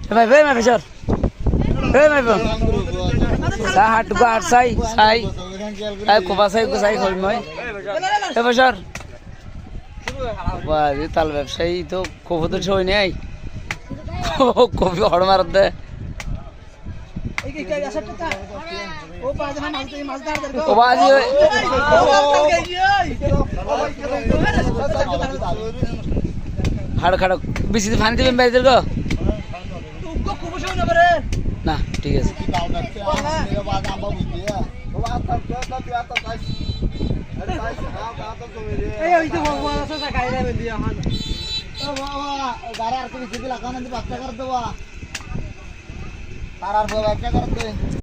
ভাই ভাই ভাই সর এই ভাই সা হাট গো হাট সাই সাই এই কোবা সাই কো সাই কই মই এ ভাই সর বাহ এই তাল ব্যবসায়ী তো কবুতর তো ছই নাই কবি হড় মার দে এই কি কে আসটা ও বাজে না মাছ ধর দে ও বাজে হাড় খাড় বেশি ফানি দিবেন বাইদের গো না ঠিক আছে তার আর ব্যবসা করতে